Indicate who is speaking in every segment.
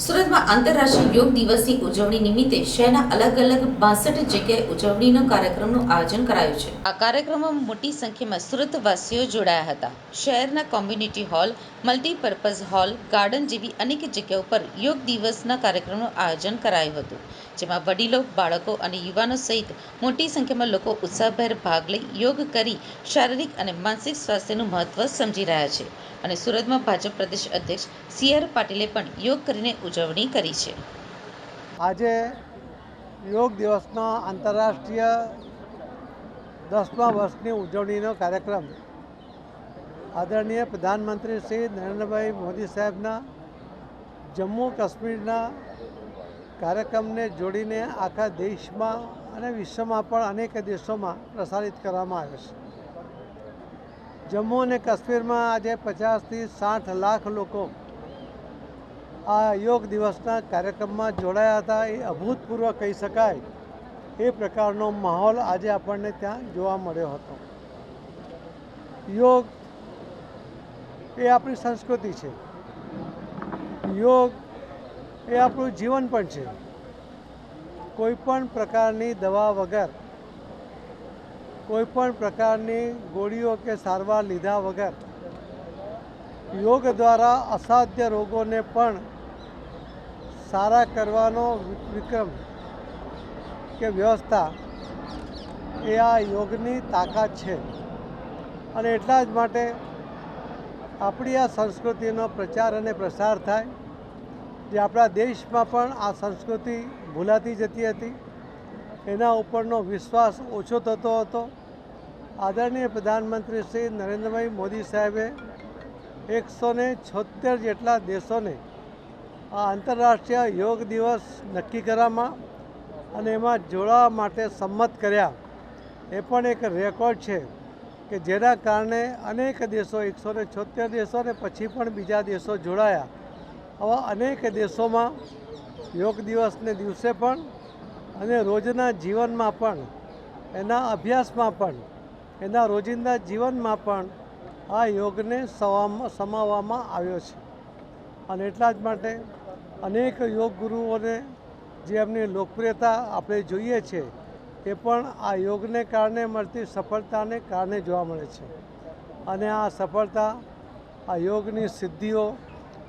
Speaker 1: સુરતમાં આંતરરાષ્ટ્રીય યોગ દિવસની ઉજવણી નિમિત્તે શહેરના અલગ અલગ 62 જગ્યાએ ઉજવણીના કાર્યક્રમનું આયોજન કરાયું છે। આ કાર્યક્રમમાં મોટી સંખ્યામાં સુરતવાસીઓ જોડાયા હતા। શહેરના community hall, multipurpose hall, garden જેવી અનેક જગ્યાઓ પર યોગ દિવસના કાર્યક્રમનું આયોજન કરાયું હતું, જેમાં વડીલો, બાળકો અને યુવાનો સહિત મોટી સંખ્યામાં લોકો ઉત્સાહભેર ભાગ લઈ યોગ કરી શારીરિક અને માનસિક સ્વાસ્થ્યનું મહત્વ સમજી રહ્યા છે। અને સુરતમાં ભાજપ પ્રદેશ અધ્યક્ષ સી.આર. પાટીલે પણ યોગ કરીને ઉજવણી કરી છે।
Speaker 2: આજે યોગ દિવસના આંતરરાષ્ટ્રીય 10મા વર્ષની ઉજવણીનો કાર્યક્રમ આદરણીય પ્રધાનમંત્રી શ્રી નરેન્દ્રભાઈ મોદી સાહેબના જમ્મુ કાશ્મીરના કાર્યક્રમને જોડીને આખા દેશમાં અને વિશ્વમાં પણ અનેક દેશોમાં પ્રસારિત કરવામાં આવ્યો છે। જમ્મુ અને કાશ્મીરમાં આજે 50થી 60 લાખ લોકો આ યોગ દિવસના કાર્યક્રમમાં જોડાયા હતા। એ અભૂતપૂર્વ કહી શકાય એ પ્રકારનો માહોલ આજે આપણને ત્યાં જોવા મળ્યો હતો। યોગ એ આપણી સંસ્કૃતિ છે, યોગ એ આપણું જીવન પણ છે। કોઈપણ પ્રકારની દવા વગર, કોઈપણ પ્રકારની ગોળીઓ કે સારવાર લીધા વગર યોગ દ્વારા અસાધ્ય રોગોને પણ સારા કરવાનો વિક્રમ કે વ્યવસ્થા એ આ યોગની તાકાત છે। અને એટલા જ માટે આપણી આ સંસ્કૃતિનો પ્રચાર અને પ્રસાર થાય, જે આપણા દેશમાં પણ આ સંસ્કૃતિ ભૂલાતી જતી હતી, એના ઉપરનો વિશ્વાસ ઓછો થતો હતો। આદરણીય પ્રધાનમંત્રી શ્રી નરેન્દ્રભાઈ મોદી સાહેબે 176 જેટલા દેશોને આ આંતરરાષ્ટ્રીય યોગ દિવસ નક્કી કરવામાં અને એમાં જોડાવા માટે સંમત કર્યા। એ પણ એક રેકોર્ડ છે કે જેના કારણે અનેક દેશો, 176 દેશો ને પછી પણ બીજા દેશો જોડાયા। આવા અનેક દેશોમાં યોગ દિવસને દિવસે પણ અને રોજના જીવનમાં પણ, એના અભ્યાસમાં પણ, એના રોજિંદા જીવનમાં પણ આ યોગને સમાવવામાં આવ્યો છે। અને એટલા જ માટે અનેક યોગ ગુરુઓને જે એમની લોકપ્રિયતા આપણે જોઈએ છે એ પણ આ યોગને કારણે મળતી સફળતાને કારણે જોવા મળે છે। અને આ સફળતા, આ યોગની સિદ્ધિઓ,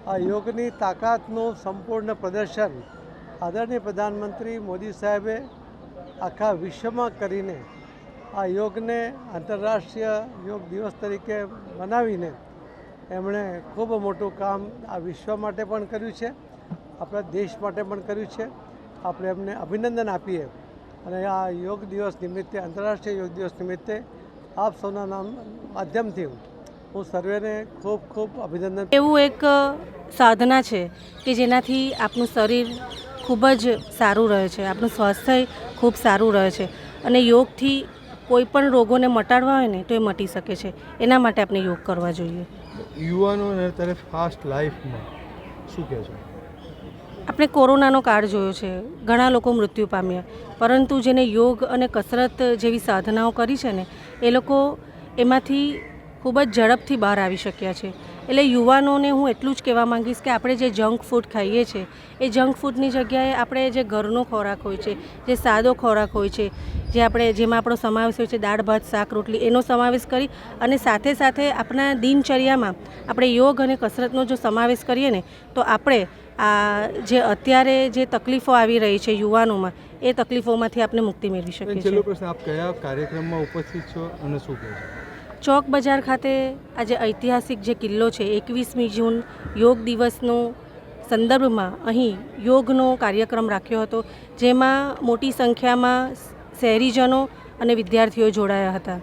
Speaker 2: આ યોગની તાકાતનું સંપૂર્ણ પ્રદર્શન આદરણીય પ્રધાનમંત્રી મોદી સાહેબે આખા વિશ્વમાં કરીને આ યોગને આંતરરાષ્ટ્રીય યોગ દિવસ તરીકે મનાવીને એમણે ખૂબ મોટું કામ આ વિશ્વ માટે પણ કર્યું છે, આપણા દેશ માટે પણ કર્યું છે। આપણે એમને અભિનંદન આપીએ। અને આ યોગ દિવસ નિમિત્તે, આંતરરાષ્ટ્રીય યોગ દિવસ નિમિત્તે આપ સૌના માધ્યમથી હું સર્વેને ખૂબ ખૂબ અભિનંદન।
Speaker 3: એવું એક સાધના છે કે જેનાથી આપણું શરીર ખૂબ જ સારું રહે છે, આપણું સ્વાસ્થ્ય ખૂબ સારું રહે છે। અને યોગથી કોઈ પણ રોગોને મટાડવા હોય ને તો એ મટી શકે છે। એના માટે આપણે યોગ કરવા જોઈએ।
Speaker 4: યુવાનોને અત્યારે ફાસ્ટ લાઈફમાં શું કહેશો?
Speaker 3: આપણે કોરોનાનો કાળ જોયો છે, ઘણા લોકો મૃત્યુ પામ્યા, પરંતુ જેને યોગ અને કસરત જેવી સાધનાઓ કરી છે ને એ લોકો એમાંથી ખૂબ જ ઝડપથી બહાર આવી શક્યા છે। એટલે યુવાનોને હું એટલું જ કહેવા માંગીશ કે આપણે જે જંક ફૂડ ખાઈએ છીએ એ જંક ફૂડની જગ્યાએ આપણે જે ઘરનો ખોરાક હોય છે, જે સાદો ખોરાક હોય છે, જેમાં આપણો સમાવેશ હોય છે દાળ ભાત શાક રોટલી, એનો સમાવેશ કરી અને સાથે સાથે આપણા દિનચર્યામાં આપણે યોગ અને કસરતનો જો સમાવેશ કરીએ ને તો આપણે આ જે અત્યારે જે તકલીફો આવી રહી છે યુવાનોમાં, એ તકલીફોમાંથી આપણે મુક્તિ મેળવી શકીએ છીએ।
Speaker 4: છેલ્લો પ્રશ્ન, આપ કયા કાર્યક્રમમાં ઉપસ્થિત છો અને શું કહેશો?
Speaker 3: ચોક બજાર ખાતે આજે ઐતિહાસિક જે કિલ્લો છે, 21મી જૂન યોગ દિવસનો સંદર્ભમાં અહીં યોગનો કાર્યક્રમ રાખ્યો હતો, જેમાં મોટી સંખ્યામાં શહેરીજનો અને વિદ્યાર્થીઓ જોડાયા હતા।